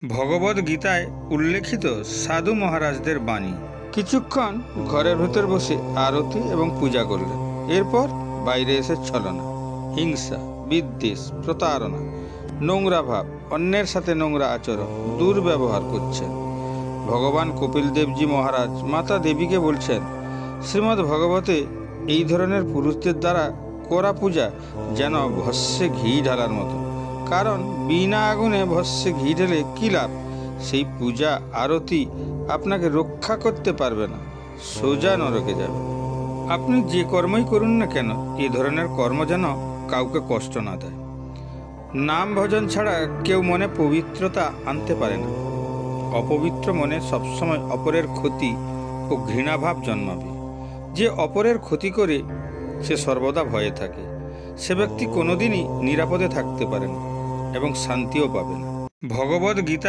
ভগবদ গীতায় উল্লেখিত সাধু মহারাজদের বাণী। কিছুক্ষণ ঘরের ভেতর বসে আরতি এবং পূজা করলেন। এরপর বাইরে এসে ছলনা, হিংসা, বিদ্বেষ, প্রতারণা, নোংরা ভাব, অন্যের সাথে নোংরা আচরণ, দুর্ব্যবহার করছেন। ভগবান কপিল দেবজি মহারাজ মাতা দেবীকে বলছেন, শ্রীমদ্ ভগবতে এই ধরনের পুরুষদের দ্বারা করা পূজা যেন ভস্যে ঘি ঢালার মতো, কারণ বিনা আগুনে ভস্যে ঘি ঢেলে কী লাভ? সেই পূজা আরতি আপনাকে রক্ষা করতে পারবে না, সোজা নরকে যাবে। আপনি যে কর্মই করুন না কেন, এ ধরনের কর্ম যেন কাউকে কষ্ট না দেয়। নাম ভজন ছাড়া কেউ মনে পবিত্রতা আনতে পারে না। অপবিত্র মনে সবসময় অপরের ক্ষতি ও ঘৃণাভাব জন্মাবে। যে অপরের ক্ষতি করে সে সর্বদা ভয়ে থাকে, সে ব্যক্তি কোনোদিনই নিরাপদে থাকতে পারে না এবং শান্তিও পাবে না। ভগবদ গীতা